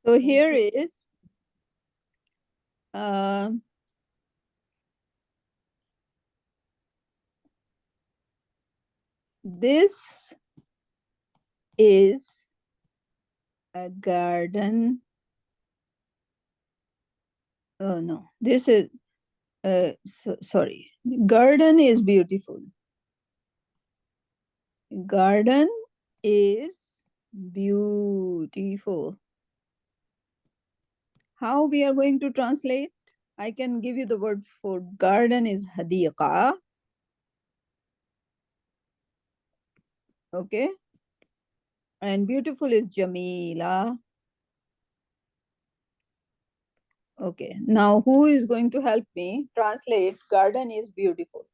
So here is this is a garden. Oh no, this is sorry. Garden is beautiful. Garden is beautiful. How we are going to translate? I can give you the word for garden is hadiqa. Okay. And beautiful is jamila. Okay. Now who is going to help me translate garden is beautiful?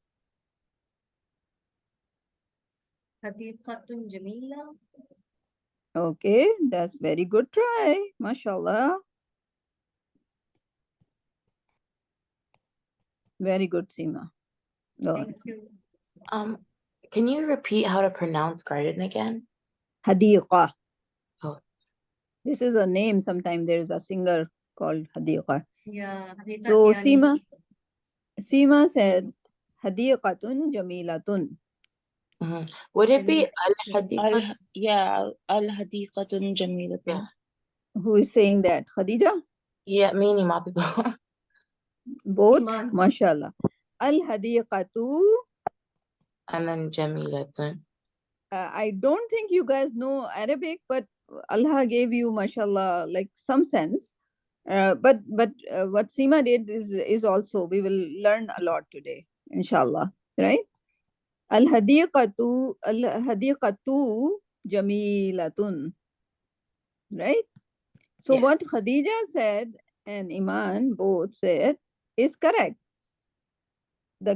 Hadiqatun jamila. Okay, that's very good try. Mashallah. Very good, Seema. Go on. Thank you. Can you repeat how to pronounce garden again? Hadiqa. Oh. This is a name. Sometimes there is a singer called Hadiqa. Yeah. So Seema said Hadiqatun Jamilatun. Would it be al-hadiqat? Al-hadiqatun jamilatun. Yeah. Who is saying that? Khadija? Yeah, me and my people. Both? Iman. Mashallah. Al-hadiqatu. And then jamilatun. I don't think you guys know Arabic, but Allah gave you, mashallah, like some sense. But what Seema did is also, we will learn a lot today, inshallah, right? Al-hadiqatu jamilatun, right? So Yes. what Khadija said and Iman both said is correct. The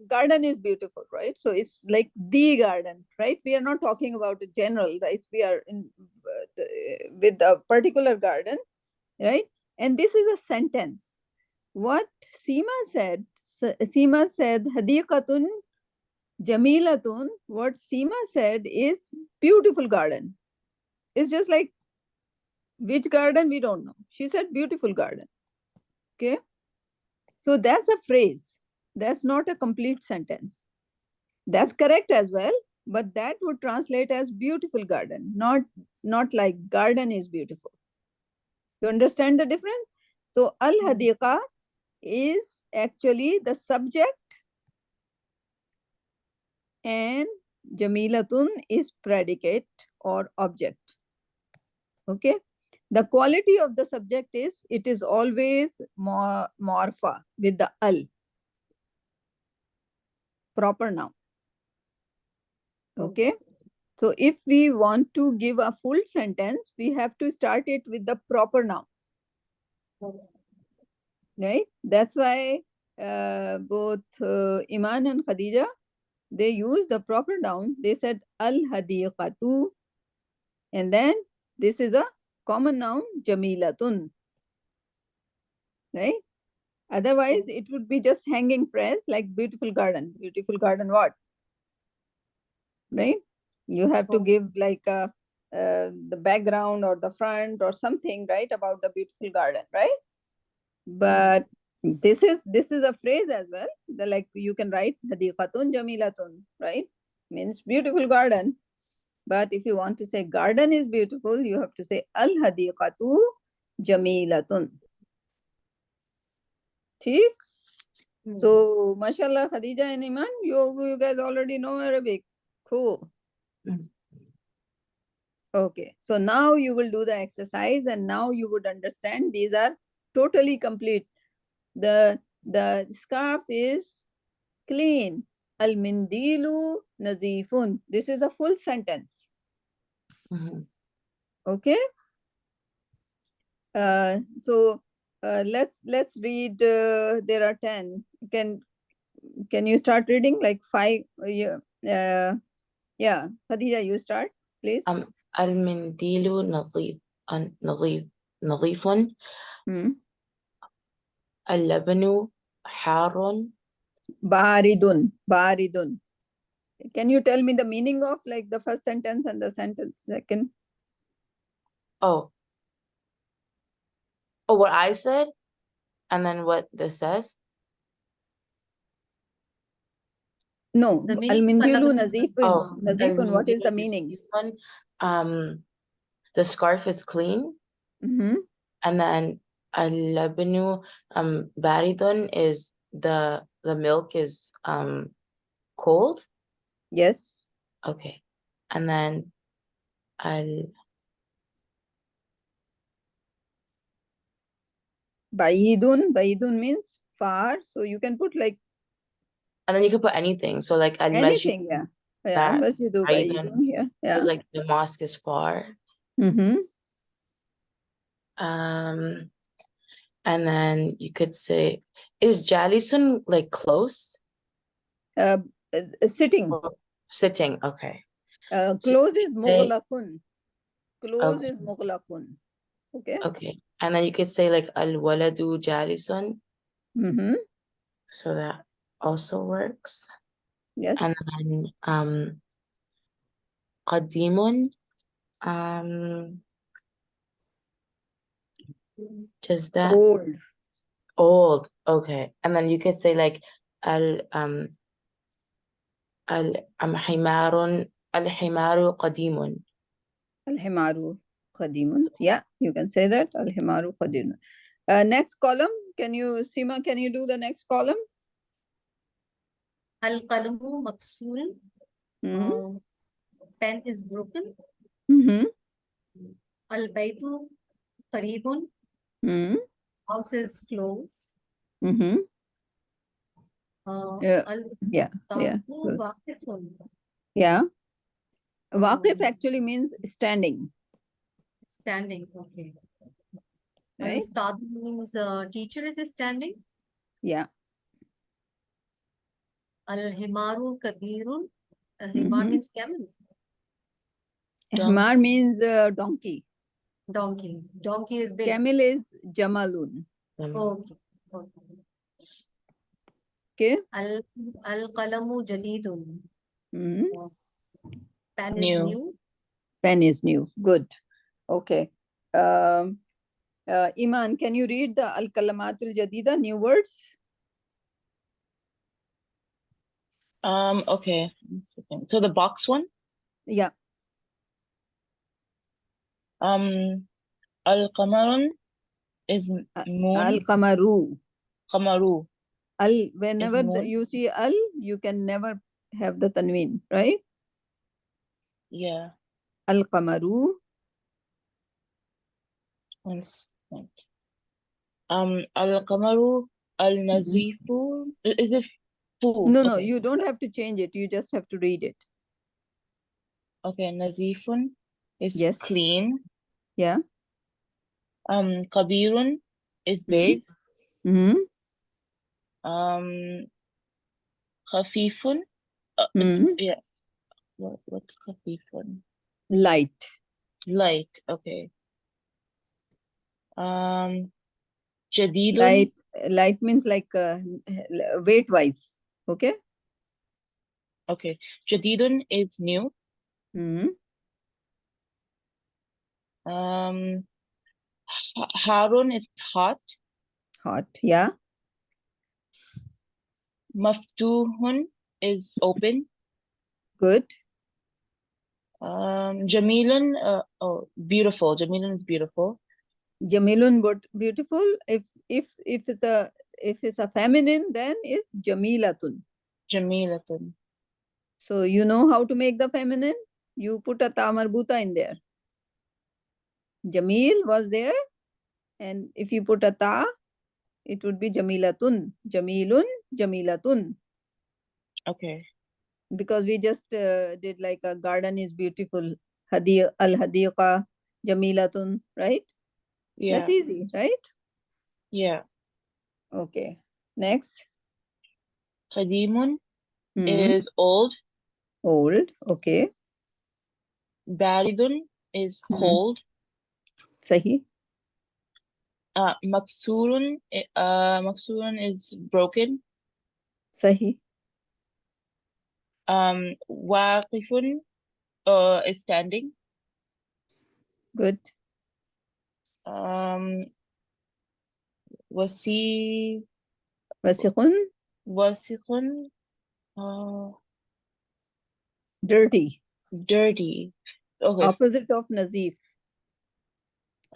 garden is beautiful, right? So it's like the garden, right? We are not talking about a general, right? We are in with a particular garden, right? And this is a sentence. What Seema said hadiqatun jamilatun. What Seema said is beautiful garden. It's just like which garden we don't know. She said beautiful garden. Okay. So that's a phrase. That's not a complete sentence. That's correct as well, but that would translate as beautiful garden, not like garden is beautiful. You understand the difference? So al-hadiqa is actually the subject and jamilatun is predicate or object. Okay. The quality of the subject is it is always morpha with the al, proper noun. Okay. So if we want to give a full sentence, we have to start it with the proper noun. Right? That's why both Iman and Khadija, they use the proper noun. They said al-hadiqatu, and then this is a common noun, jamilatun. Right? Otherwise, it would be just hanging phrase like beautiful garden. Beautiful garden what? Right? You have to give like the background or the front or something, right, about the beautiful garden, right? But this is a phrase as well. Like you can write hadiqatun jamilatun, right? Means beautiful garden. But if you want to say garden is beautiful, you have to say al hadiqatu jamilatun. ठीक? So, mashallah, Khadija and Iman, you guys already know Arabic. Cool. Okay, so now you will do the exercise and now you would understand these are totally complete. The scarf is clean. Al-mindilu nazifun. This is a full sentence. Okay. So let's read. There are 10. Can you start reading like 5? Yeah, Khadija, you start, please. Al-mindilu nadifun. Al-labanu harun. Baridun. Can you tell me the meaning of like the first sentence and the second? Oh, oh, what I said, and then what this says. No, The meaning al-mindulu Pallavi. nazifun. Oh, Nazifun, what is the meaning? this one, the scarf is clean, Mm-hmm. and then al-labnu baridun is the milk is cold. Yes. Okay, and then al Baidun means far. So you can put like and then you can put anything. So like al-masjid anything. Yeah. Yeah. Masjidu baridun baidun. Yeah. Yeah. is like the mosque is far. Mm-hmm. And then you could say, is Jalisun like close Sitting. or sitting? Okay. So Close is say, mughlaqun. Close okay, is mughlaqun. Okay. okay. And then you could say like al waladu Jalisun. Mm-hmm. So that also works. And Yes. then qadimun, does that Old. old? Okay. And then you could say like al himarun al himaru qadimun. Al-himaru qadimun. Yeah, you can say that. Al-himaru qadimun. Next column. Can you, Seema, can you do the next column? Al-qalamu maksurun. Mm-hmm. Pen is broken. Mm-hmm. Al-baytu qaribun. Mm-hmm. House is close. Mm-hmm. Yeah. Yeah. Al-tamu waqifun. Yeah. Waqif Um, actually means standing, Standing. Okay. right? Ustad means teacher is standing. Yeah. Al-himaru kabirun. Himar Mm-hmm. means camel. Himar means donkey. Donkey. Donkey is big. Camel is jamalun. Okay. Okay. Okay. Al-qalamu jadidun. Mm-hmm. Pen is New. new. Pen is new. Good. Okay. Iman, can you read the al-kalamatul jadida, new words? Okay. 1 second. So the box one, Yeah. al-qamarun is moon. Al-qamaru. Qamaru Whenever moon. you see al, you can never have the tanween, right? Yeah. Al-qamaru. 1 second. Al-qamaru al-nazifu. Is it fu? No, no, Okay. you don't have to change it. You just have to read it. Okay. Nazifun is Yes. clean. Yeah. Kabirun is Mm-hmm. big. Mm-hmm. Khafifun. Mm-hmm. Yeah. What's khafifun? Light. Light. Okay. Jadidun. Light means like weight wise. Okay. Okay. Jadidun is new. Mm-hmm. Harun is hot. Hot. Yeah. Maftuhun is open. Good. Jamilun, beautiful. Jamilun is beautiful. Jamilun, but beautiful. If it's a feminine, then is jamilatun. Jamilatun. So you know how to make the feminine? You put a ta marbuta in there. Jamil was there, and if you put a ta, it would be jamilatun. Jamilun, jamilatun. Okay. Because we just did like a garden is beautiful. Al-hadiqa, jamilatun, right? Yeah. That's easy, right? Yeah. Okay. Next. Qadimun Hmm. is old. Old. Okay. Baridun is Hmm. cold. Sahi. Maksurun is broken. Sahi. Waqifun is standing. Good. Um, wasi Wasiqun, wasiqun. Uh, dirty. dirty. Okay. Opposite of nazif.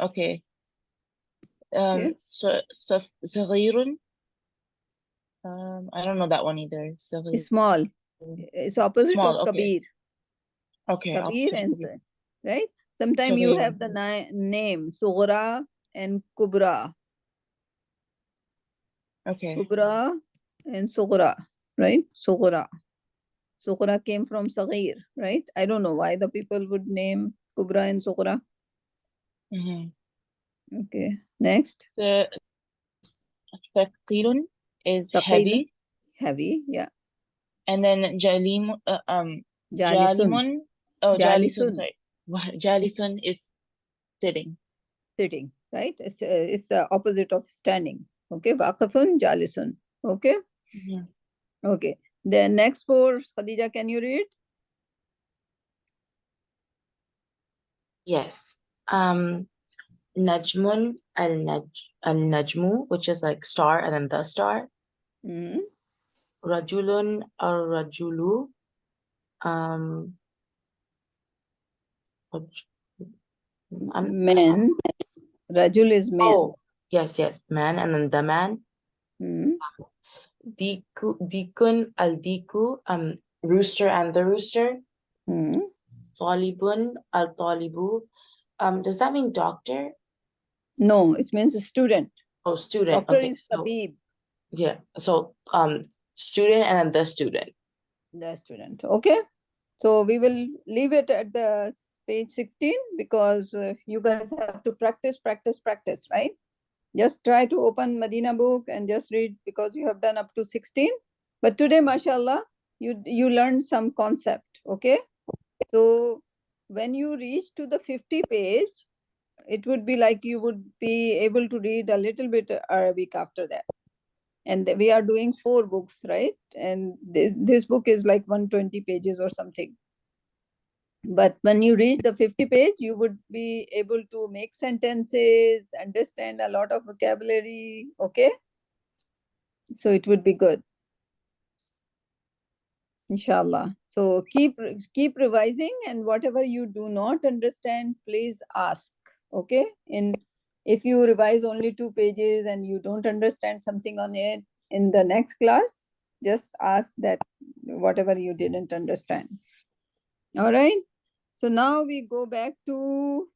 Okay. Okay. صغير. I don't know that one either. It's صغير. small. It's opposite Small. of Okay. kabir. Okay. Kabir Opposite of and kabir. right. Sometimes you صغير. have the name sughra and kubra. Okay. Kubra and sughra, right? Sughra. Sughra came from saghir, right? I don't know why the people would name kubra and sughra. Mm-hmm. Okay. Next. The ثقيل is Thaqil, heavy, heavy. Yeah. and then Jalisun. جالم. Oh, جالس. Jalisun, Sorry, جالس is sitting. sitting, right? It's the opposite of standing. Okay. Waqifun, jalisun. Okay. Mhm. Okay. The next four, Khadija, can you read? Yes. Najmun al-najmu, which is like star and then the star. Mhm. Rajulun al-rajulu. Um, raj- Men. Rajul is men. oh, yes, man, and then the man. Mhm. Dikun al-diku, rooster and the rooster. Mhm. Talibun al-talibu. Does that mean doctor? No, it means a student. Oh, student. Doctor Okay, is so tabib, yeah, so student and then the student. the student. Okay. So we will leave it at the page 16 because you guys have to practice, right? Just try to open Medina book and just read because you have done up to 16. But today, mashallah, you learned some concept. Okay. So when you reach to the 50 page, it would be like you would be able to read a little bit Arabic after that. And we are doing 4 books, right? And this book is like 120 pages or something. But when you reach the 50 page, you would be able to make sentences, understand a lot of vocabulary. Okay. So it would be good, inshallah. So keep revising, and whatever you do not understand, please ask. Okay. And if you revise only 2 pages and you don't understand something on it in the next class, just ask that whatever you didn't understand. All right. So now we go back to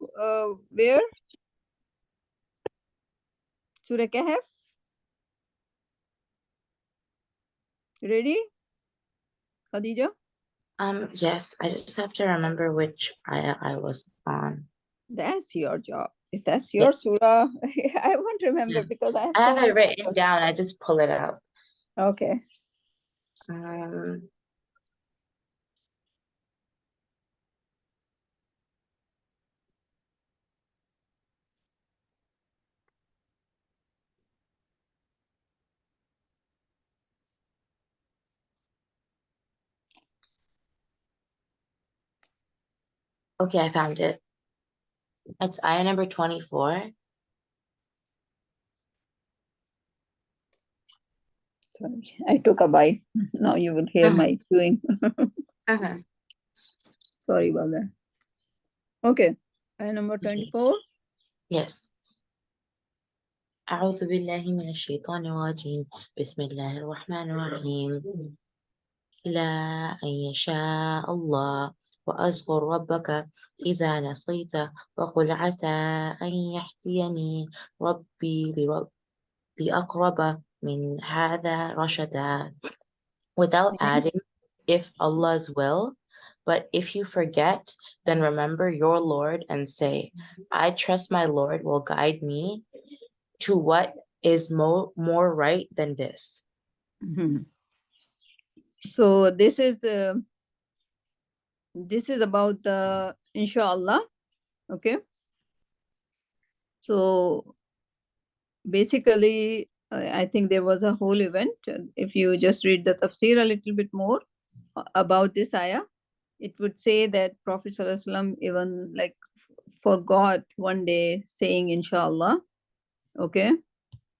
where? Surah Kahf. Ready, Khadija? Yes, I just have to remember which I was on. That's your job. If that's Yeah, your surah, I won't remember yeah. because I have I so have many. it written down. I just pull it out. Okay. Um, okay, I found it. It's ayah number 24. Sorry, I took a bite. Now you will hear Uh-huh. my chewing. Uh-huh. Sorry about that. Okay. Ayah number Okay. 24. Yes. أعوذ بالله من الشيطان الرجيم. بسم الله الرحمن الرحيم. إلى أن يشاء الله وأذكر ربك إذا نسيت وقل عسى أن يهديني ربي لأقرب من هذا رشدا. Without adding, if Allah's will, but if you forget, then remember your Lord and say, I trust my Lord will guide me to what is more right than this. Mhm. So this is about the inshallah. Okay. So basically, I think there was a whole event. If you just read the tafsir a little bit more about this ayah, it would say that Prophet ﷺ even like forgot one day saying inshallah, okay,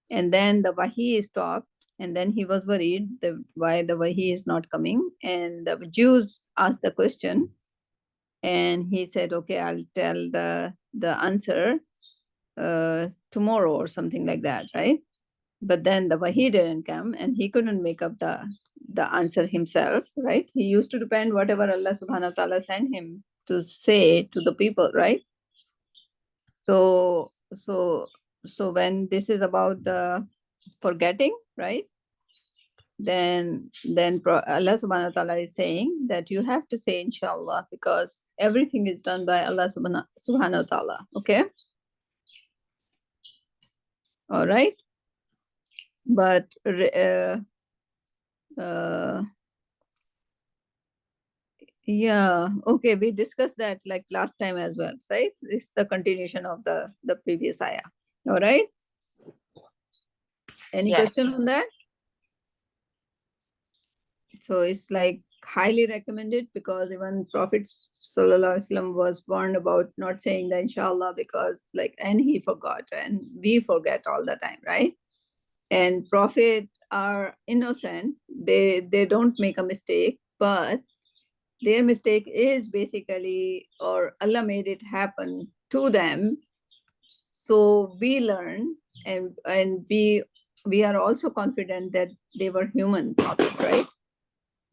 and then the wahi stopped, and then he was worried why the wahi is not coming, and the Jews asked the question, and he said, okay, I'll tell the answer tomorrow or something like that, right? But then the wahi didn't come, and he couldn't make up the answer himself, right? He used to depend whatever Allah subhanahu wa ta'ala sent him to say to the people, right? So when this is about the forgetting, right? Then Allah subhanahu wa ta'ala is saying that you have to say inshallah, because everything is done by Allah subhanahu wa ta'ala. Okay. All right. But yeah, okay, we discussed that like last time as well, right? This is the continuation of the previous ayah. All right. Any Yes. question on that? So it's like highly recommended, because even Prophet Sallallahu Alaihi Wasallam was warned about not saying the inshallah, because like, and he forgot, and we forget all the time, right? And Prophet are innocent, they don't make a mistake, but their mistake is basically, or Allah made it happen to them, so we learn, and we are also confident that they were human prophet, right?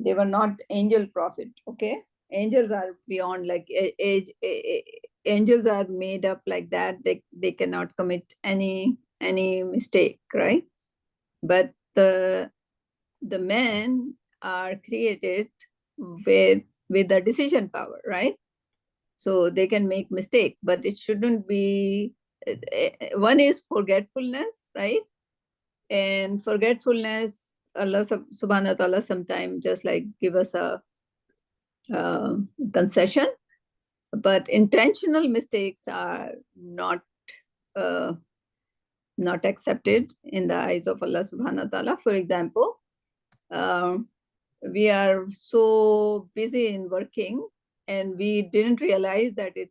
They were not angel prophet. Okay, angels are beyond, like angels are made up like that, they cannot commit any mistake, right? But the men are created with the decision power, right? So they can make mistake, but it shouldn't be one is forgetfulness, right? And forgetfulness, Allah subhanahu wa ta'ala sometimes just like give us a concession, but intentional mistakes are not not accepted in the eyes of Allah subhanahu wa ta'ala. For example, we are so busy in working, and we didn't realize that it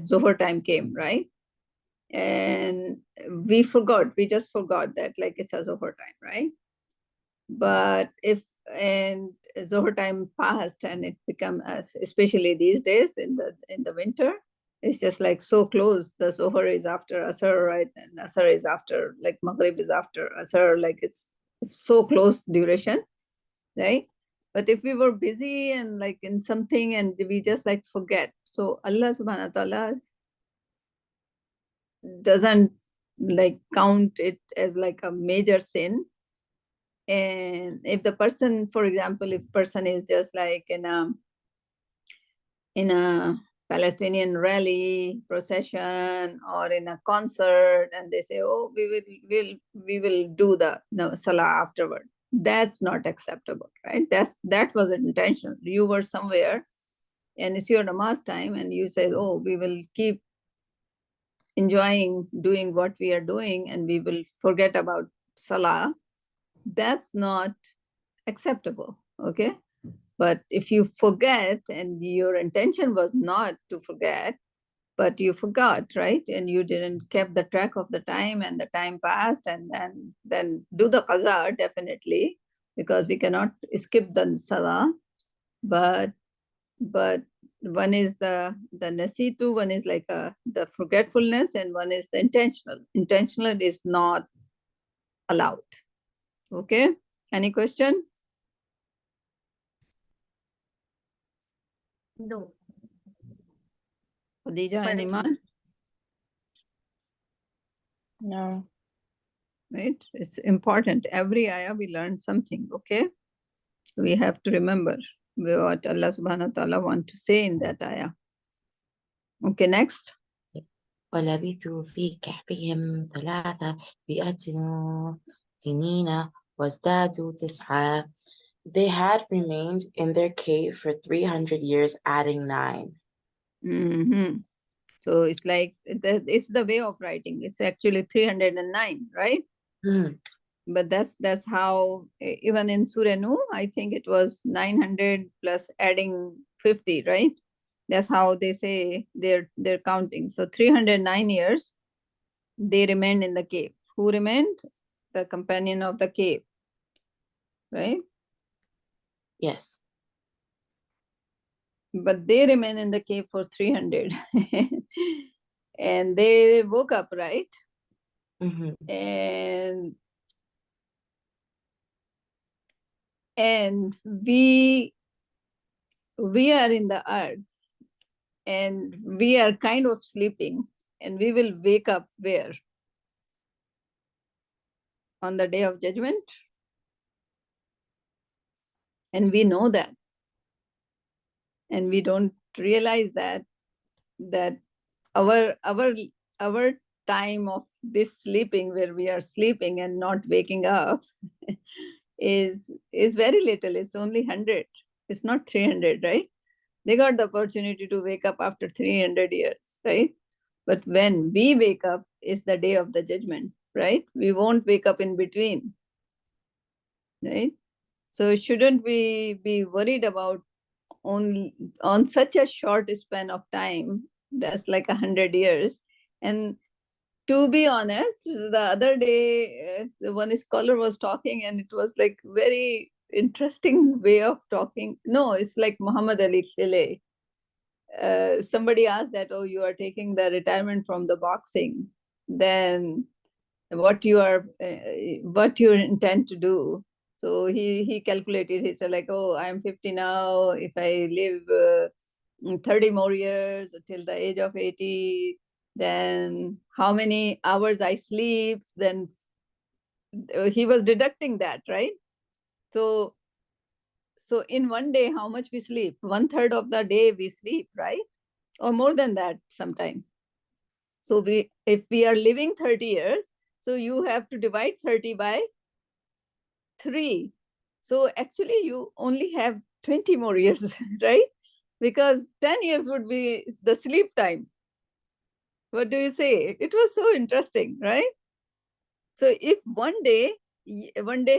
Zohar time came, right? And we just forgot that like it's a Zohar time, right? But if and Zohar time passed, and it become, as especially these days in the winter, it's just like so close. The Zohar is after Asr, right? And Asr is after, like Maghrib is after Asr, like it's so close duration, right? But if we were busy and like in something, and we just like forget, so Allah subhanahu wa ta'ala doesn't like count it as like a major sin. And if the person, for example, if person is just like in a Palestinian rally procession or in a concert, and they say, oh, we will do the salah afterward, that's not acceptable, right? That was intentional. You were somewhere and it's your namaz time, and you say, oh, we will keep enjoying doing what we are doing, and we will forget about salah. That's not acceptable. Okay. But if you forget, and your intention was not to forget, but you forgot, right? And you didn't keep the track of the time, and the time passed, and then do the qaza, definitely, because we cannot skip the salah. But one is the nasitu, one is like the forgetfulness, and one is the intentional is not allowed. Okay, any question? No. Khadija and Perfect. Iman? No. Right, it's important. Every ayah we learn something. Okay, we have to remember what Allah subhanahu wa ta'ala want to say in that ayah. Okay, next. ولبثوا في كهفهم 300 سنين وازدادوا 9. They had remained in their cave for 300 years, adding 9. Mhm. So it's like it's the way of writing. It's actually 309, right? But that's how even in Surah Nuh, I think it was 900 plus adding 50, right? That's how they say they're counting. So 309 years they remained in the cave. Who remained? The companion of the cave, right? Yes. But they remain in the cave for 300. And they woke up, right? Mm-hmm. And we are in the earth, and we are kind of sleeping, and we will wake up where? On the day of judgment. And we know that, and we don't realize that our time of this sleeping, where we are sleeping and not waking up, is very little. It's only 100. It's not 300, right? They got the opportunity to wake up after 300 years, right? But when we wake up is the day of the judgment, right? We won't wake up in between, right? So shouldn't we be worried about on such a short span of time? That's like 100 years. And to be honest, the other day, one scholar was talking, and it was like very interesting way of talking. No, it's like Muhammad Ali Khile. Somebody asked that, oh, you are taking the retirement from the boxing, then what you intend to do? So he calculated. He said like, oh, I'm 50 now. If I live 30 more years till the age of 80, then how many hours I sleep? Then he was deducting that, right? So in one day, how much we sleep? 1/3 of the day we sleep, right? Or more than that sometime. So if we are living 30 years, so you have to divide 30 by 3. So actually you only have 20 more years, right? Because 10 years would be the sleep time. What do you say? It was so interesting, right? So if one day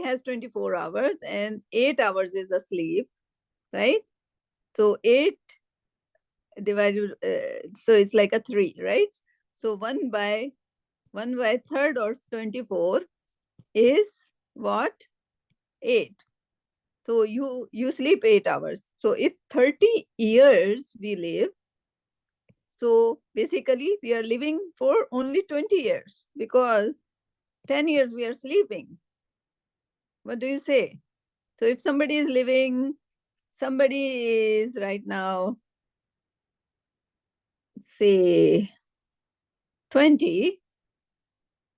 has 24 hours and 8 hours is asleep, right? So 8 divided, so it's like a 3, right? So 1 by third or 24 is what? 8. So you sleep 8 hours. So if 30 years we live, so basically we are living for only 20 years, because 10 years we are sleeping. What do you say? So if somebody is right now, say 20,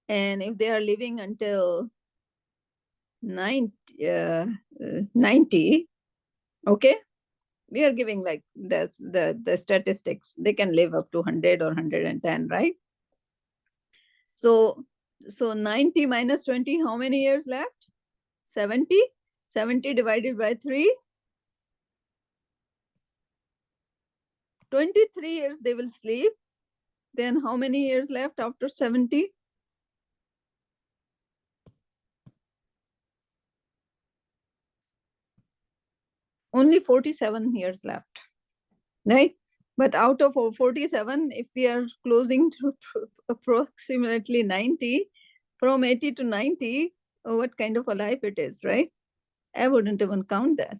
and if they are living until 90, okay, we are giving like the statistics. They can live up to 100 or 110, right? So 90 minus 20, how many years left? 70. 70 divided by 3, 23 years they will sleep. Then how many years left after 70? Only 47 years left, right? But out of 47, if we are closing to approximately 90, from 80 to 90, what kind of a life it is, right? I wouldn't even count that.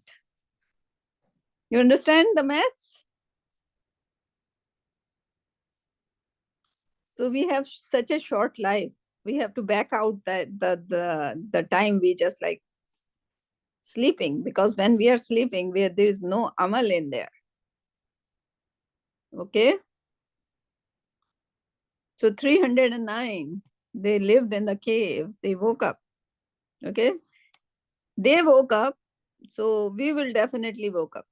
You understand the maths? So we have such a short life. We have to back out the time we just like sleeping, because when we are sleeping, there is no amal in there. Okay. So 309, they lived in the cave. They woke up. Okay. They woke up. So we will definitely woke up.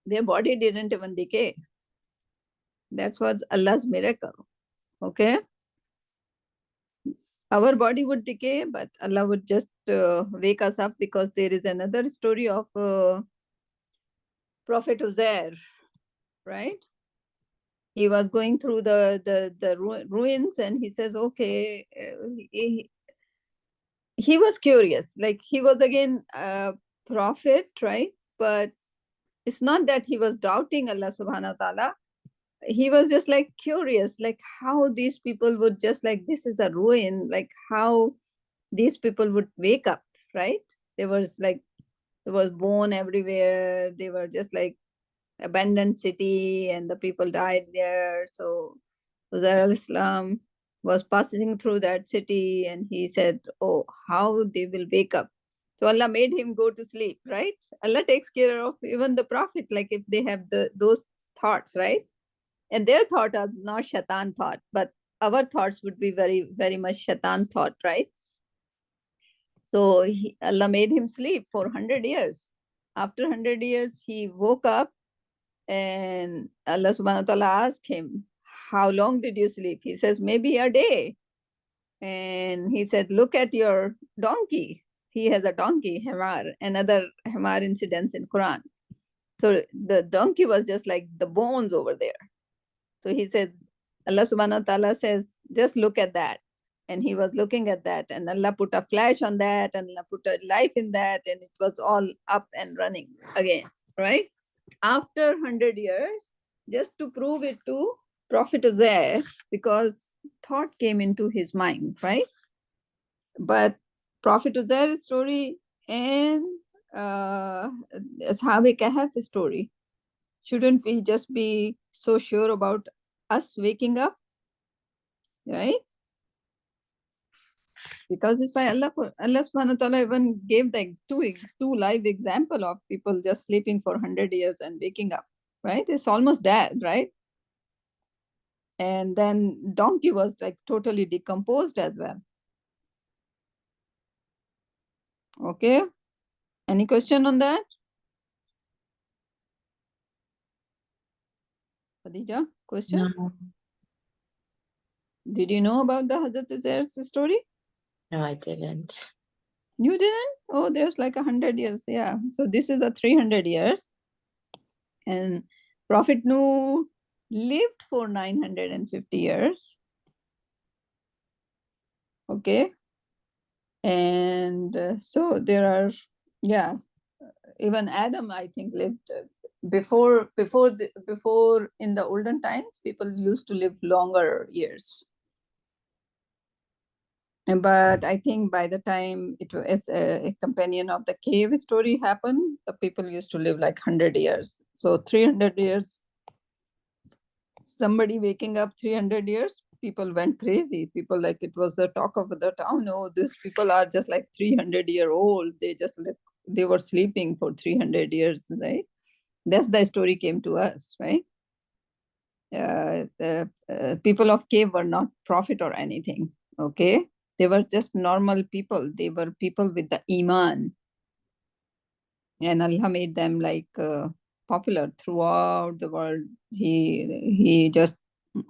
Their body didn't even decay. That's what Allah's miracle. Okay. Our body would decay, but Allah would just wake us up, because there is another story of Prophet Uzair, right? He was going through the ruins, and he says, okay, he was curious. Like, he was again a prophet, right? But It's not that he was doubting Allah subhanahu wa ta'ala. He was just like curious, like how these people would just like, this is a ruin, like how these people would wake up, right? There was bone everywhere. They were just like abandoned city and the people died there. So Uzair al-Islam was passing through that city and he said, oh, how they will wake up. So Allah made him go to sleep, right? Allah takes care of even the Prophet, like if they have those thoughts, right? And their thought are not shaitan thought, but our thoughts would be very, very much shaitan thought, right? So Allah made him sleep for 100 years. After 100 years, he woke up and Allah subhanahu wa ta'ala asked him, how long did you sleep? He says, maybe a day. And he said, look at your donkey. He has a donkey, Himar, another Himar incidents in Quran. So the donkey was just like the bones over there. So he said, Allah subhanahu wa ta'ala says, just look at that. And he was looking at that, and Allah put a flash on that, and Allah put a life in that, and it was all up and running again, right? After 100 years, just to prove it to Prophet Uzair, because thought came into his mind, right? But Prophet Uzair's story and Ashab-e Kahf story, shouldn't we just be so sure about us waking up, right? Because it's by Allah. Allah subhanahu wa ta'ala even gave the two live example of people just sleeping for 100 years and waking up, right? It's almost dead, right? And then donkey was like totally decomposed as well. Okay. Any question on that? Khadija, question? No, Did you know about the Hazrat Uzair's story? no, I didn't. You didn't? Oh, there's like 100 years. Yeah. So this is a 300 years. And Prophet Nuh lived for 950 years. Okay. And so there are, yeah, even Adam, I think, lived before in the olden times, people used to live longer years. But I think by the time it was a companion of the cave story happened, the people used to live like 100 years. So 300 years, somebody waking up 300 years, people went crazy. People like, it was the talk of the town. Oh, these people are just like 300-year-old. They just they were sleeping for 300 years, right? That's the story came to us, right? The people of cave were not prophet or anything, okay? They were just normal people. They were people with the iman. And Allah made them like popular throughout the world. He just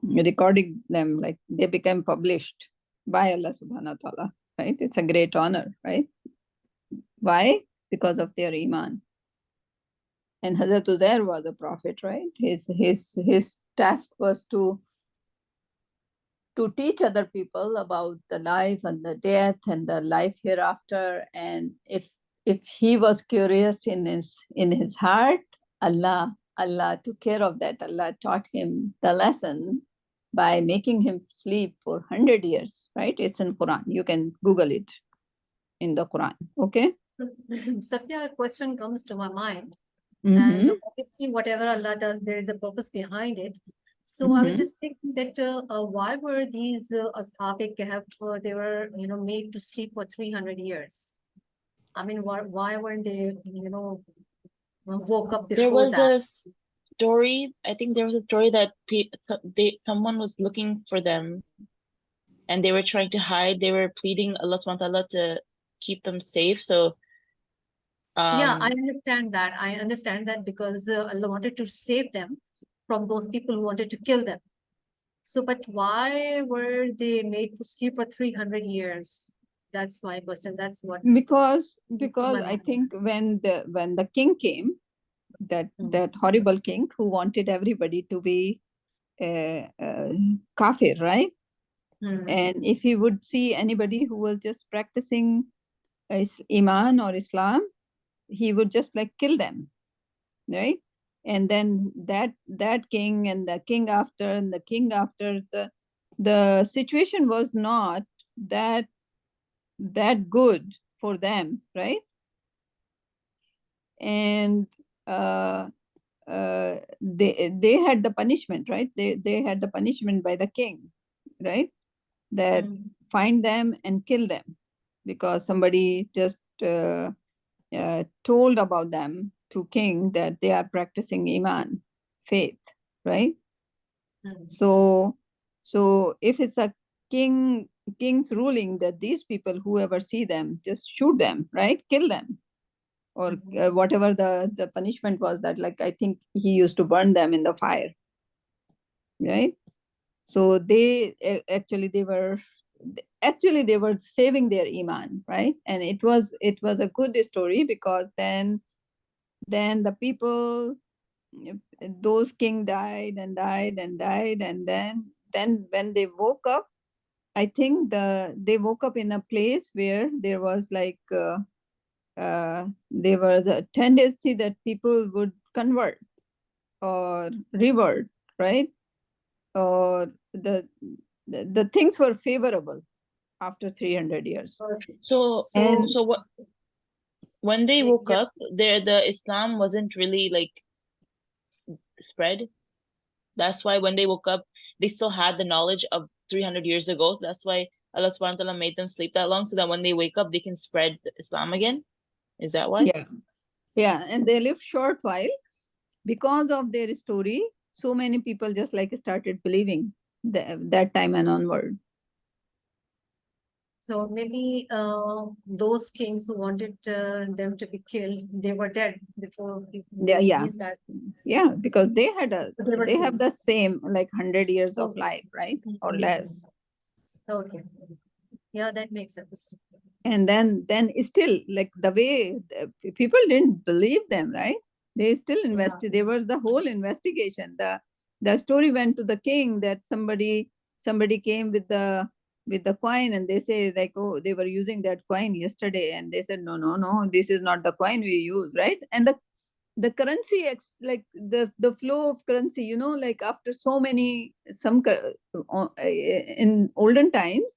recorded them, like they became published by Allah subhanahu wa ta'ala, right? It's a great honor, right? Why? Because of their iman. And Hazrat Uzair was a prophet, right? His task was to teach other people about the life and the death and the life hereafter. And if he was curious in his heart, Allah took care of that. Allah taught him the lesson by making him sleep for 100 years, right? It's in Quran. You can Google it in the Quran, okay? Safiya, a question comes to my mind. Mhm. And obviously, whatever Allah does, there is a purpose behind it. So I was Mhm. just thinking that why were these Ashab-e Kahf, they were, made to sleep for 300 years? I mean, why weren't they, woke up There before was that? a story, I think there was a story that someone was looking for them and they were trying to hide. They were pleading Allah subhanahu wa ta'ala to keep them safe. So Yeah, I um understand that. I understand that because Allah wanted to save them from those people who wanted to kill them. So, but why were they made to sleep for 300 years? That's my question. That's what Because my I mind. think when the king came, that horrible king who wanted everybody to be kafir, right? Hmm. And if he would see anybody who was just practicing Iman or Islam, he would just like kill them. right? And then that king and the king after and the king after, the situation was not that good for them, right? And they had the punishment, right? They had the punishment by the king, right? That find them and kill them because somebody just told about them to king that they are practicing iman, faith, right? So if it's a king's ruling that these people, whoever see them, just shoot them, right? Kill them, or whatever the punishment was, that, like, I think he used to burn them in the fire, right? So actually they were saving their iman, right? And it was a good story, because then the people, those king died and died and died, and then when they woke up, I think they woke up in a place where there was like there was a tendency that people would convert or revert, right? Or the things were favorable after 300 years. So And what when they woke Yeah. up, the Islam wasn't really like spread. That's why when they woke up, they still had the knowledge of 300 years ago. That's why Allah subhanahu wa ta'ala made them sleep that long so that when they wake up, they can spread Islam again. Is that why? yeah, and they lived short while because of their story. So many people just like started believing that time and onward. So maybe those kings who wanted them to be killed, they were dead before Yeah, these guys. yeah, because they have saved. the same, like 100 years of life, right? Or less. Okay. Yeah, that makes sense. And then still, like, the way people didn't believe them, right? They still invested. There was the whole investigation. The story went to the king that somebody came with the coin, and they say, like, oh, they were using that coin yesterday, and they said, no, this is not the coin we use, right? And the currency, like the flow of currency, like after so many in olden times,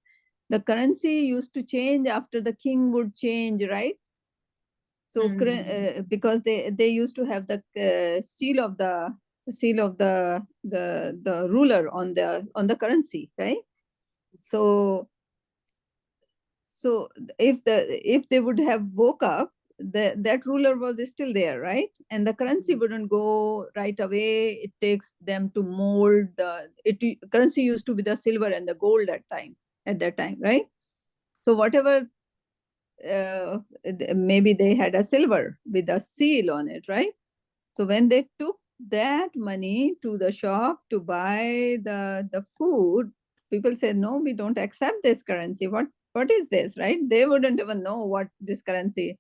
the currency used to change after the king would change, right? So because they used to have the seal of the ruler on the currency, right? So if they would have woke up, that ruler was still there, right? And the currency wouldn't go right away. It takes them to mold currency used to be the silver and the gold at that time, right? So whatever, maybe they had a silver with a seal on it, right? So when they took that money to the shop to buy the food, people said, no, we don't accept this currency. What is this, right? They wouldn't even know what this currency.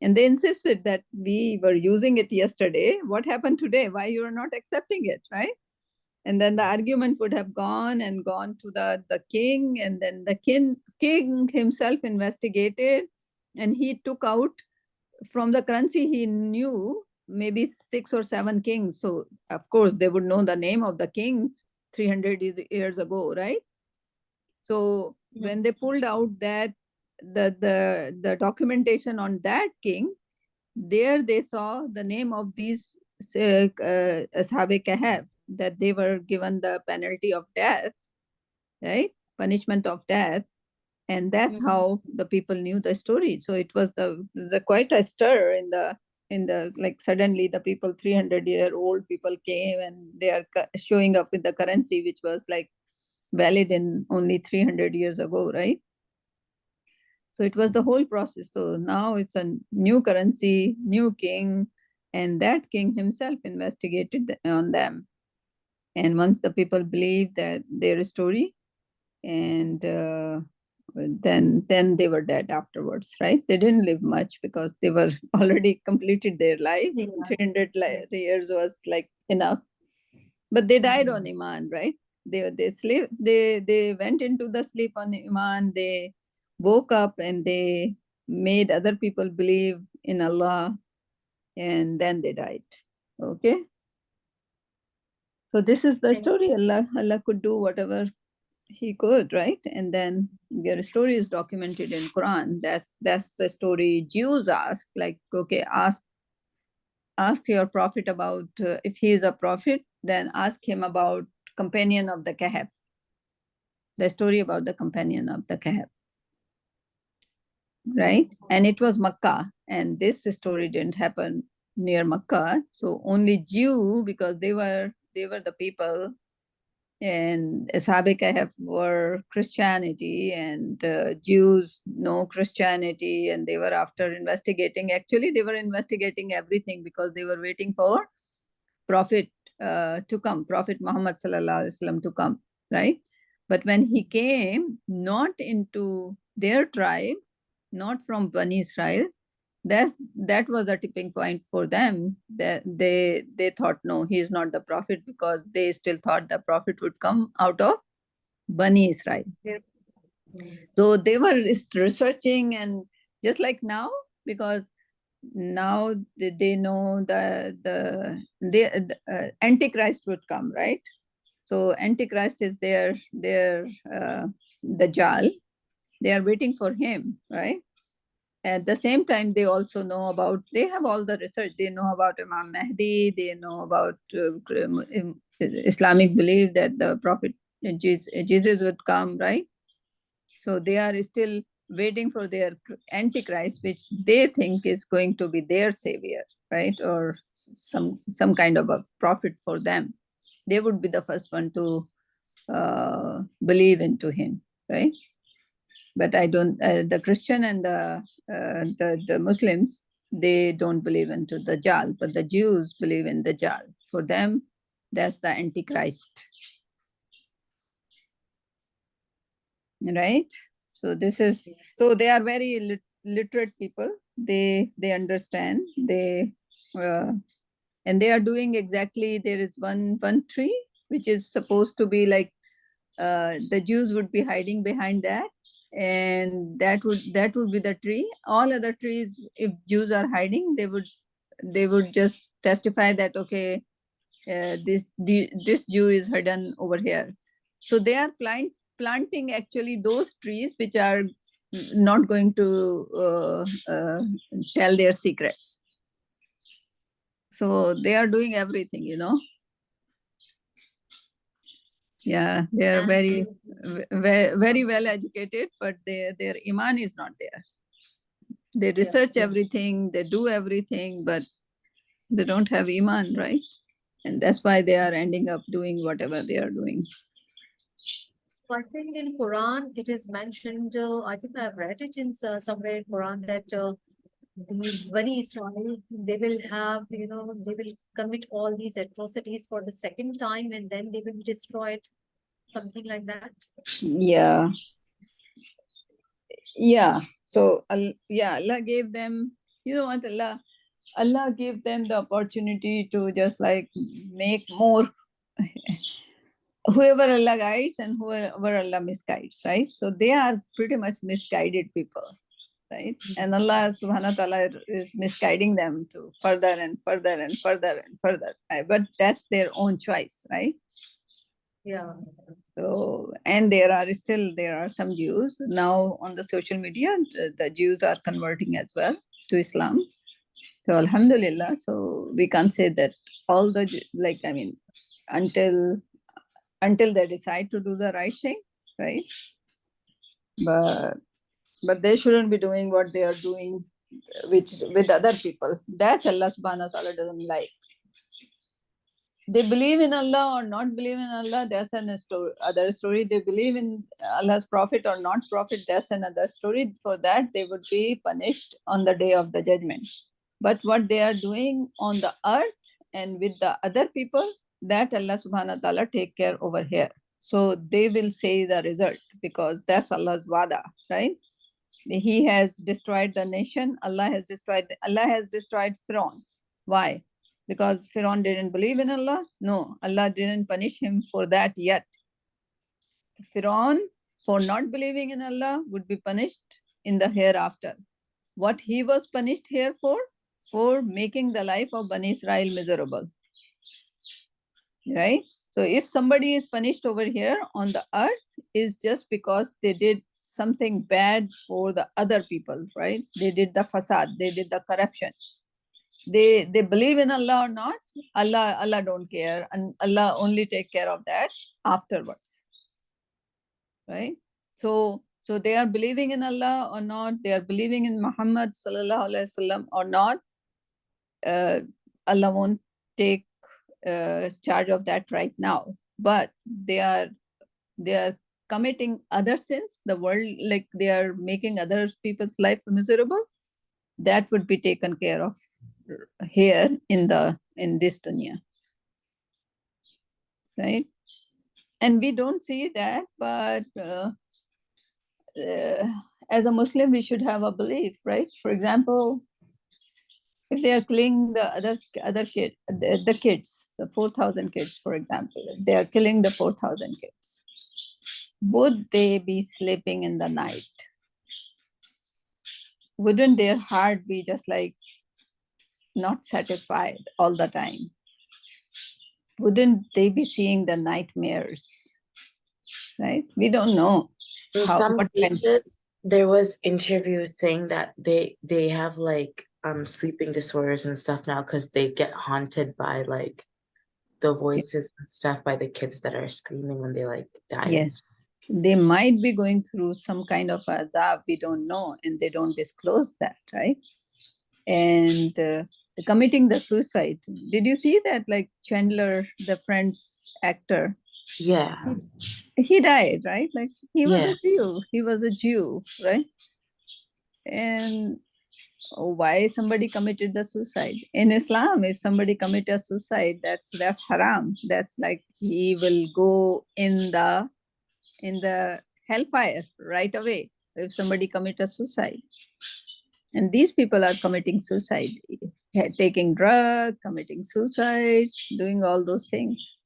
And they insisted that we were using it yesterday. What happened today? Why you are not accepting it, right? And then the argument would have gone to the king, and then the king himself investigated, and he took out from the currency. He knew maybe 6 or 7 kings, so of course they would know the name of the kings 300 years ago, right? So when they pulled out that the documentation on that king, there they saw the name of these Ashab-e Kahf, that they were given the penalty of death, right? Punishment of death. And that's how the people knew the story. So it was the quite a stir in the like, suddenly the people, 300-year-old people came, and they are showing up with the currency which was like valid in only 300 years ago, right? So it was the whole process. So now it's a new currency, new king, and that king himself investigated on them. And once the people believed that their story, and then they were dead afterwards, right? They didn't live much because they were already completed their life. 300 years was like enough. But they died on Iman, right? They went into the sleep on Iman. They woke up and they made other people believe in Allah, and then they died. Okay. So this is the Okay. story. Allah could do whatever he could, right? And then their story is documented in Quran. That's the story Jews ask. Like, okay, ask your prophet about if he is a prophet, then ask him about companion of the Kahf. The story about the companion of the Kahf, right? And it was Makkah, and this story didn't happen near Makkah. So only Jew, because they were the people, and Ashab Kahf were Christianity, and Jews know Christianity, and they were after investigating. Actually, they were investigating everything because they were waiting for Prophet to come, Prophet Muhammad sallallahu alaihi wasallam to come, right? But when he came, not into their tribe, not from Bani Israel, that was a tipping point for them. That they thought, no, he is not the prophet, because they still thought the prophet would come out of Bani Israel. Yeah. So they were researching, and just like now, because now they know the Antichrist would come, right? So Antichrist is their Dajjal. They are waiting for him, right? At the same time, they also know about, they have all the research. They know about Imam Mahdi. They know about Islamic belief that the Prophet Jesus would come, right? So they are still waiting for their Antichrist, which they think is going to be their savior, right? Or some kind of a prophet for them. They would be the first one to believe into him, right? But I don't. The Christian and the Muslims, they don't believe into the Dajjal, but the Jews believe in the Dajjal. For them, that's the Antichrist, right? So this is, so they are very literate people. They understand. Uh, and they are doing exactly. There is one tree which is supposed to be like, the Jews would be hiding behind that, and that would be the tree. All other trees, if Jews are hiding, they would just testify that, okay, this Jew is hidden over here. So they are planting actually those trees which are not going to tell their secrets. So they are doing everything, Yeah, they are And very well educated, but their iman is not there. They research everything, they do everything, but they don't have iman, right? And that's why they are ending up doing whatever they are doing. so I think in Quran it is mentioned. I think I've read it in somewhere in Quran that these Bani Israel, they will have, they will commit all these atrocities for the second time, and then they will be destroyed, something like that. Yeah. Yeah. So yeah, Allah gave them, you know what, Allah gave them the opportunity to just like make more, whoever Allah guides and whoever Allah misguides, right? So they are pretty much misguided people, right? And Allah subhanahu wa ta'ala is misguiding them to further and further and further and further, right? But that's their own choice, right? Yeah. So, and there are some Jews now on the social media. The Jews are converting as well to Islam. So, Alhamdulillah. So we can't say that all the like. I mean, until they decide to do the right thing, right? But they shouldn't be doing what they are doing, which with other people. That's Allah Subhanahu wa Taala doesn't like. They believe in Allah or not believe in Allah, that's other story. They believe in Allah's prophet or not prophet, that's another story. For that, they would be punished on the day of the judgment. But what they are doing on the earth and with the other people, that Allah subhanahu wa ta'ala take care over here. So they will say the result, because that's Allah's wada, right? He has destroyed the nation. Allah has destroyed Pharaoh. Why? Because Pharaoh didn't believe in Allah? No, Allah didn't punish him for that yet. Pharaoh, for not believing in Allah, would be punished in the hereafter. What he was punished here for? for making the life of Bani Israel miserable. Right? So if somebody is punished over here on the earth, is just because they did something bad for the other people, right? They did the fasad, they did the corruption. They believe in Allah or not, Allah don't care, and Allah only take care of that afterwards. Right? So they are believing in Allah or not, they are believing in Muhammad sallallahu alaihi wasallam or not, Allah won't take charge of that right now. But they are committing other sins, the world, like they are making other people's life miserable. That would be taken care of here in this dunya, right? And we don't see that, but as a Muslim, we should have a belief, right? For example, if they are killing the other kid, the kids, the 4,000 kids, for example, if they are killing the 4,000 kids, would they be sleeping in the night? Wouldn't their heart be just like not satisfied all the time? Wouldn't they be seeing the nightmares? Right? We don't know. In How, some what kind. cases, there was interviews saying that they have like sleeping disorders and stuff now because they get haunted by like the voices and stuff by the kids that are screaming when they like die. Yes, they might be going through some kind of adab, we don't know, and they don't disclose that, right? And committing the suicide. Did you see that, like Chandler, the Friends actor? Yeah. He died, right? Like he was Yeah. a Jew. He was a Jew, right? And why somebody committed the suicide? In Islam, if somebody commit a suicide, that's haram. That's like he will go in the hellfire right away if somebody commit a suicide. And these people are committing suicide, taking drug, committing suicides, doing all those things.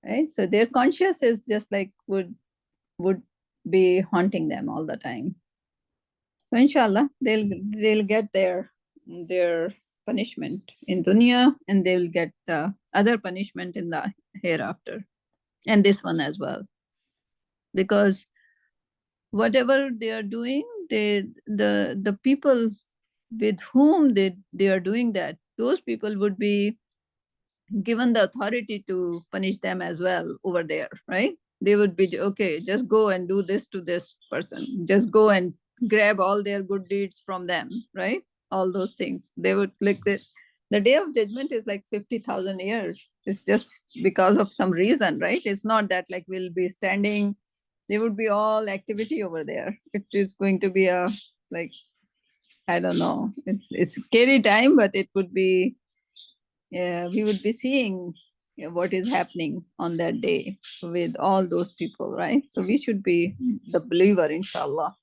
Right? So their conscience is just like would be haunting them all the time. So inshallah, they'll get their punishment in dunya, and they will get the other punishment in the hereafter, and this one as well. Because whatever they are doing, the people with whom they are doing that, those people would be given the authority to punish them as well over there, right? They would be, okay, just go and do this to this person, just go and grab all their good deeds from them, right? All those things they would, like, the day of judgment is like 50,000 years. It's just because of some reason, right? It's not that like we'll be standing, there would be all activity over there. It is going to be a, like, I don't know, it's a scary time, but it would be, we would be seeing what is happening on that day with all those people, right? So we should be the believer, inshallah.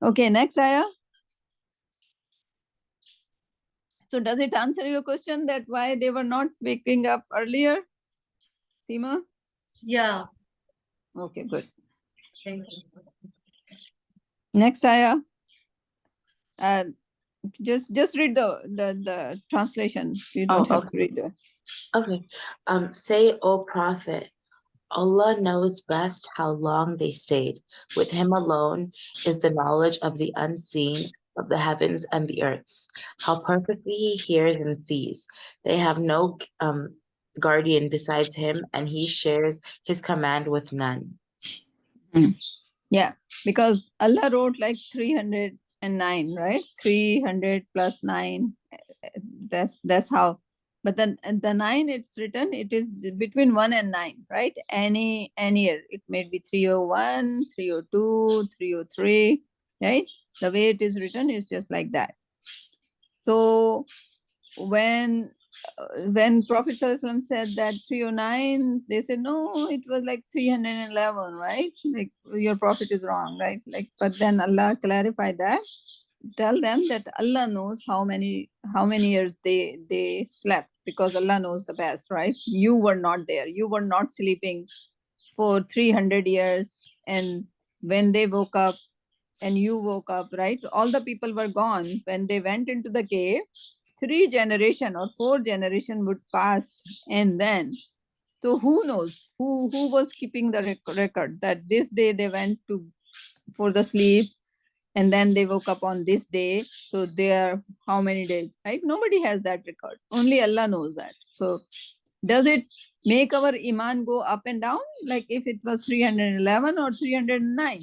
Okay, next ayah. So does it answer your question that why they were not waking up earlier, Seema? Yeah, Okay, good. thank you. Next ayah. Just read the translation. You don't have to read it. Okay. Say, O Prophet, Allah knows best how long they stayed. With Him alone is the knowledge of the unseen, of the heavens and the earths. How perfectly He hears and sees. They have no guardian besides Him, and He shares His command with none. Yeah, because Allah wrote like 309, right? 300 plus 9. That's how. But then the 9, it's written, it is between 1 and 9, right? Any year. It may be 301, 302, 303, right? The way it is written is just like that. So when Prophet ﷺ said that 309, they said, no, it was like 311, right? Like, your Prophet is wrong, right? Like, but then Allah clarified that. Tell them that Allah knows how many years they slept, because Allah knows the best, right? You were not there. You were not sleeping for 300 years. And when they woke up, and you woke up, right? All the people were gone. When they went into the cave, 3 generation or 4 generation would pass, and then, so who knows who was keeping the record that this day they went to for the sleep, and then they woke up on this day. So there, how many days, right? Nobody has that record. Only Allah knows that. So does it make our iman go up and down? Like if it was 311 or 309,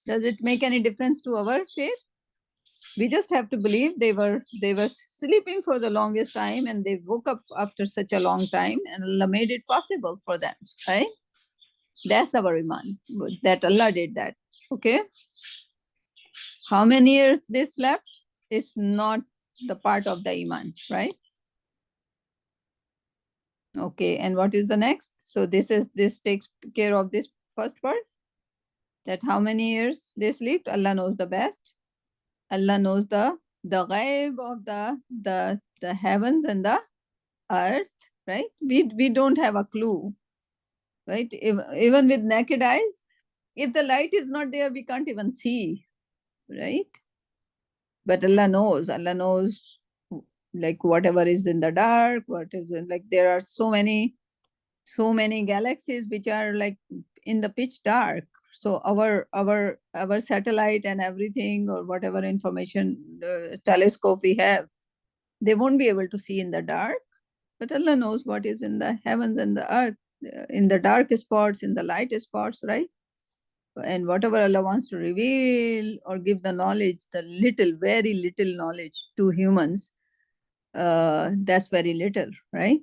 does it make any difference to our faith? We just have to believe they were sleeping for the longest time, and they woke up after such a long time, and Allah made it possible for them, right? That's our iman, that Allah did that. Okay. How many years they slept is not the part of the iman, right? Okay, and what is the next? So this takes care of this first part, that how many years they slept. Allah knows the best. Allah knows the ghaib of the heavens and the earth, right? We don't have a clue, right? Even with naked eyes, if the light is not there, we can't even see, right? But Allah knows. Allah knows, like whatever is in the dark, what is like there are so many galaxies which are like in the pitch dark. So our satellite and everything, or whatever information telescope we have, they won't be able to see in the dark. But Allah knows what is in the heavens and the earth, in the dark spots, in the light spots, right? And whatever Allah wants to reveal or give the knowledge, the little, very little knowledge to humans, that's very little, right?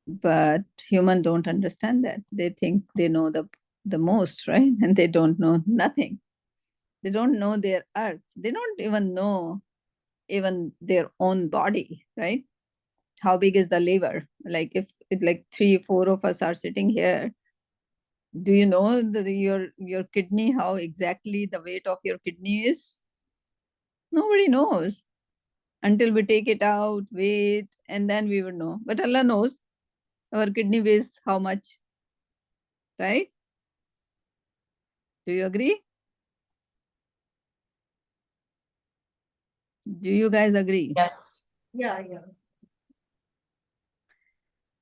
But humans don't understand that. They think they know the most, right? And they don't know nothing. They don't know their earth. They don't even know even their own body, right? How big is the liver? Like if it like 3-4 of us are sitting here, do you know your kidney, how exactly the weight of your kidney is? Nobody knows until we take it out, weight, and then we would know. But Allah knows our kidney weighs how much, right? Do you agree? Do you guys agree? Yes. Yeah, yeah.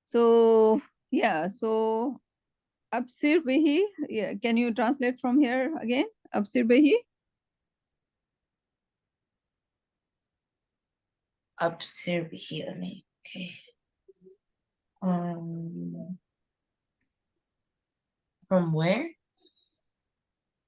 So yeah, so Absir Bihi, yeah, can you translate from here again? Absir Bihi? Absir bihi, let me, okay. From where?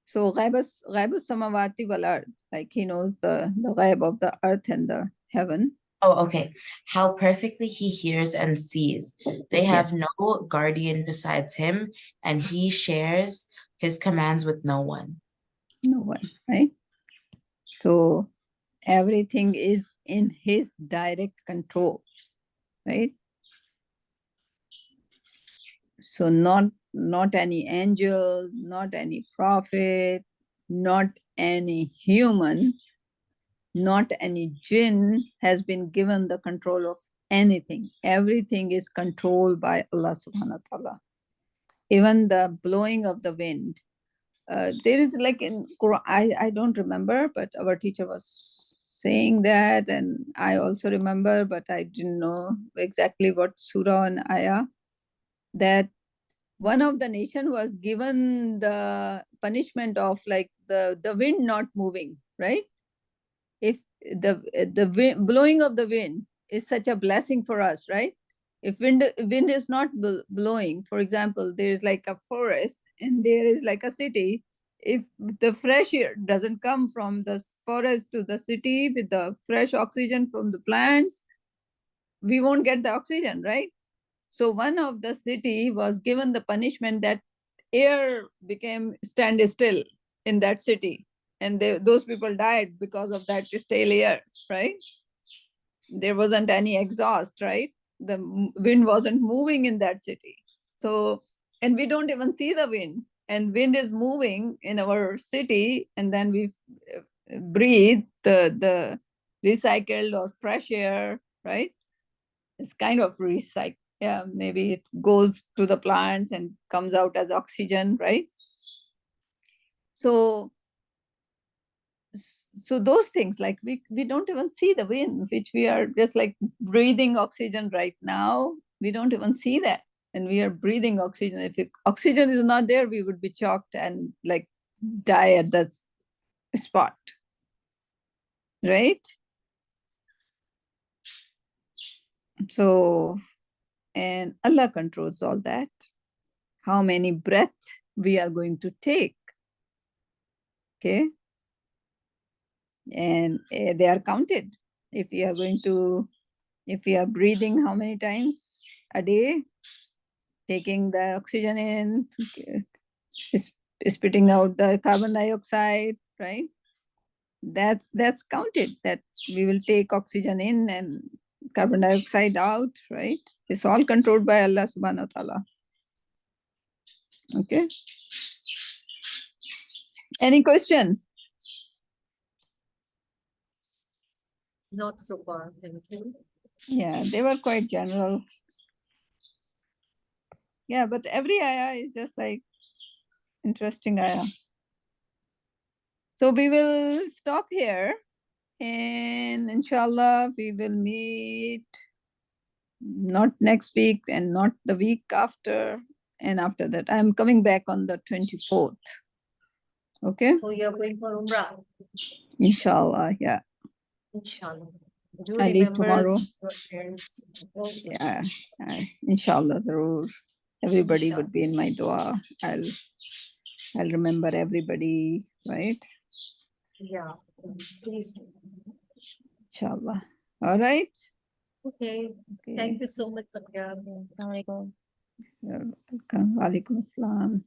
So Ghaibus Samawati wal Ard, like he knows the ghaib of the earth and the heaven. Oh, okay. How perfectly he hears and sees. They have Yes. no guardian besides him, and he shares his commands with no one. No one, right? So everything is in his direct control, right? So not any angel, not any prophet, not any human, not any jinn has been given the control of anything. Everything is controlled by Allah subhanahu wa ta'ala. Even the blowing of the wind. There is like in Quran, I don't remember, but our teacher was saying that, and I also remember, but I didn't know exactly what surah and ayah, that one of the nation was given the punishment of like the wind not moving, right? If the blowing of the wind is such a blessing for us, right? If wind is not blowing, for example, there's like a forest and there is like a city. If the fresh air doesn't come from the forest to the city with the fresh oxygen from the plants, we won't get the oxygen, right? So one of the city was given the punishment that air became stand still in that city, and those people died because of that stale air, right? There wasn't any exhaust, right? The wind wasn't moving in that city. So, and we don't even see the wind, and wind is moving in our city, and then we breathe the recycled or fresh air, right? It's kind of recycled. Yeah, maybe it goes to the plants and comes out as oxygen, right? So so those things, like we don't even see the wind, which we are just like breathing oxygen right now. We don't even see that, and we are breathing oxygen. If oxygen is not there, we would be choked and like die at that spot, right? So, and Allah controls all that. How many breaths we are going to take, okay? And they are counted. If we are breathing how many times a day, taking the oxygen in, spitting out the carbon dioxide, right? That's counted, that we will take oxygen in and carbon dioxide out, right? It's all controlled by Allah subhanahu wa ta'ala. Okay. Any question? Not so far, thank you. Yeah, they were quite general. Yeah, but every ayah is just like interesting ayah. So we will stop here, and inshallah we will meet not next week and not the week after, and after that I'm coming back on the 24th. Okay, So you're going for Umrah, inshallah. Yeah, inshallah. Do I leave remember tomorrow. your prayers. Okay. Yeah, inshallah, Zarur. Everybody Inshallah. would be in my dua. I'll remember everybody, right? Yeah, please do. Inshallah. All right. Okay, Okay. thank you so much, Satya. Assalamualaikum. You're welcome. Walaikum assalam.